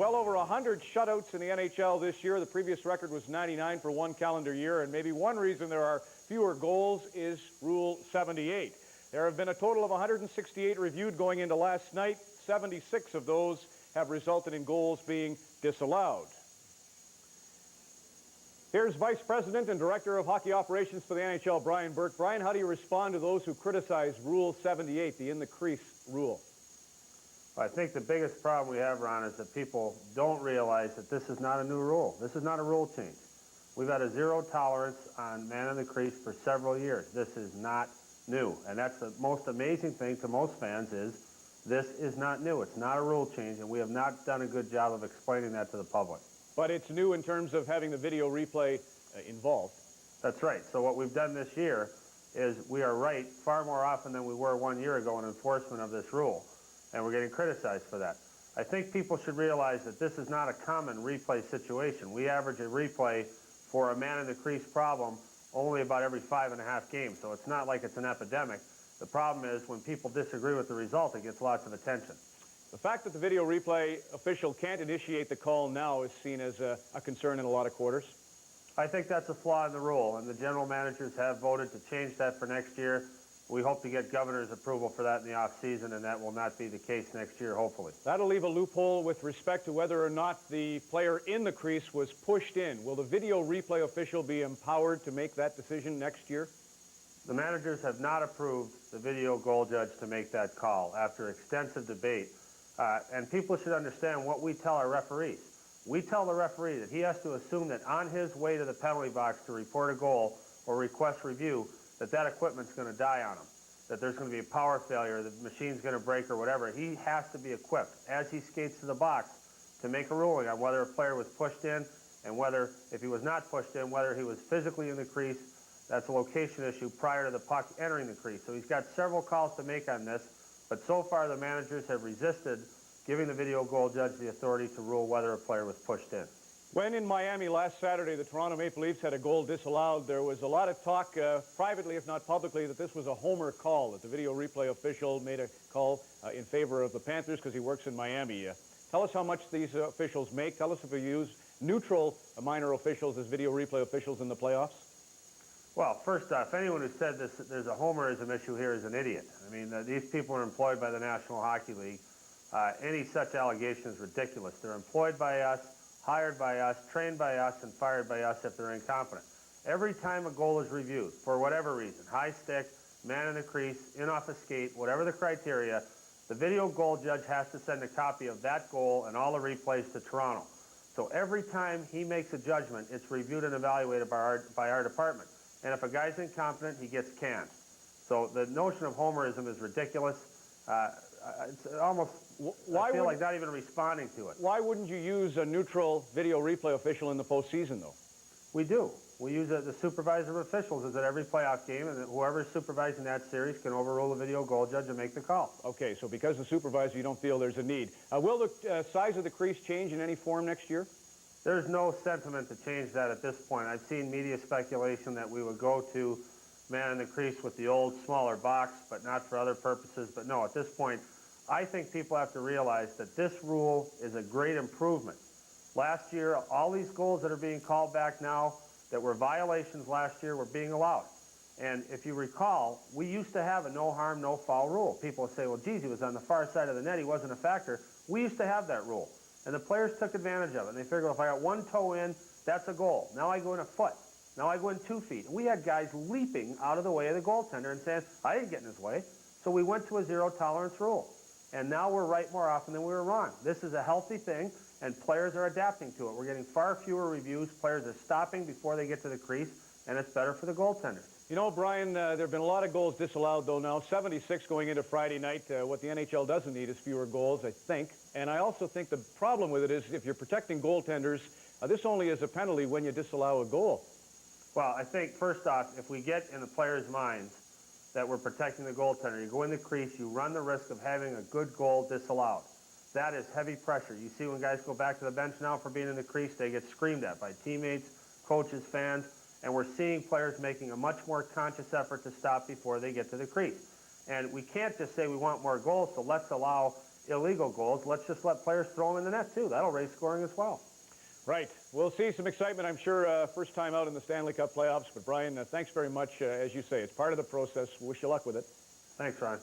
Well over 100 shutouts in the NHL this year. The previous record was 99 for one calendar year, and maybe one reason there are fewer goals is Rule 78. There have been a total of 168 reviewed going into last night. 76 of those have resulted in goals being disallowed. Here's Vice President and Director of Hockey Operations for the NHL, Brian Burke. Brian, how do you respond to those who criticize Rule 78, the in-the-crease rule? I think the biggest problem we have, Ron, is that people don't realize that this is not a new rule. This is not a rule change. We've had a zero tolerance on man in the crease for several years. This is not new. And that's the most amazing thing to most fans is this is not new. It's not a rule change, and we have not done a good job of explaining that to the public. But it's new in terms of having the video replay involved. That's right. So what we've done this year is we are right far more often than we were 1 year ago in enforcement of this rule. And we're getting criticized for that. I think people should realize that this is not a common replay situation. We average a replay for a man in the crease problem only about every 5.5 games, so it's not like it's an epidemic. The problem is when people disagree with the result, it gets lots of attention. The fact that the video replay official can't initiate the call now is seen as a concern in a lot of quarters. I think that's a flaw in the rule, and the general managers have voted to change that for next year. We hope to get governor's approval for that in the off-season, and that will not be the case next year, hopefully. That'll leave a loophole with respect to whether or not the player in the crease was pushed in. Will the video replay official be empowered to make that decision next year? The managers have not approved the video goal judge to make that call after extensive debate. And people should understand what we tell our referees. We tell the referee that he has to assume that on his way to the penalty box to report a goal or request review, that equipment's going to die on him, that there's going to be a power failure, the machine's going to break or whatever. He has to be equipped as he skates to the box to make a ruling on whether a player was pushed in and whether, if he was not pushed in, whether he was physically in the crease. That's a location issue prior to the puck entering the crease. So he's got several calls to make on this, but so far the managers have resisted giving the video goal judge the authority to rule whether a player was pushed in. When in Miami last Saturday the Toronto Maple Leafs had a goal disallowed, there was a lot of talk, privately if not publicly, that this was a homer call, that the video replay official made a call in favor of the Panthers because he works in Miami. Tell us how much these officials make. Tell us if you use neutral minor officials as video replay officials in the playoffs. Well, first off, anyone who said there's a homerism issue here is an idiot. I mean, these people are employed by the National Hockey League. Any such allegation is ridiculous. They're employed by us, hired by us, trained by us, and fired by us if they're incompetent. Every time a goal is reviewed, for whatever reason, high stick, man in the crease, in off a skate, whatever the criteria, the video goal judge has to send a copy of that goal and all the replays to Toronto. So every time he makes a judgment, it's reviewed and evaluated by our department. And if a guy's incompetent, he gets canned. So the notion of homerism is ridiculous. It's almost, I feel like not even responding to it. Why wouldn't you use a neutral video replay official in the postseason, though? We do. We use the supervisor of officials is at every playoff game, and whoever's supervising that series can overrule the video goal judge and make the call. Okay, so because the supervisor, you don't feel there's a need. Will the size of the crease change in any form next year? There's no sentiment to change that at this point. I've seen media speculation that we would go to man in the crease with the old, smaller box, but not for other purposes. But no, at this point, I think people have to realize that this rule is a great improvement. Last year, all these goals that are being called back now that were violations last year were being allowed. And if you recall, we used to have a no harm, no foul rule. People would say, well, geez, he was on the far side of the net, he wasn't a factor. We used to have that rule. And the players took advantage of it. And they figured, if I got one toe in, that's a goal. Now I go in a foot. Now I go in 2 feet. And we had guys leaping out of the way of the goaltender and saying, I didn't get in his way. So we went to a zero tolerance rule. And now we're right more often than we were wrong. This is a healthy thing, and players are adapting to it. We're getting far fewer reviews. Players are stopping before they get to the crease, and it's better for the goaltenders. You know, Brian, there have been a lot of goals disallowed, though, now. 76 going into Friday night. What the NHL doesn't need is fewer goals, I think. And I also think the problem with it is if you're protecting goaltenders, this only is a penalty when you disallow a goal. Well, I think, first off, if we get in the players' minds that we're protecting the goaltender, you go in the crease, you run the risk of having a good goal disallowed. That is heavy pressure. You see when guys go back to the bench now for being in the crease, they get screamed at by teammates, coaches, fans, and we're seeing players making a much more conscious effort to stop before they get to the crease. And we can't just say we want more goals, so let's allow illegal goals, let's just let players throw them in the net too. That'll raise scoring as well. Right. We'll see some excitement, I'm sure, first time out in the Stanley Cup playoffs. But, Brian, thanks very much. As you say, it's part of the process. Wish you luck with it. Thanks, Ron.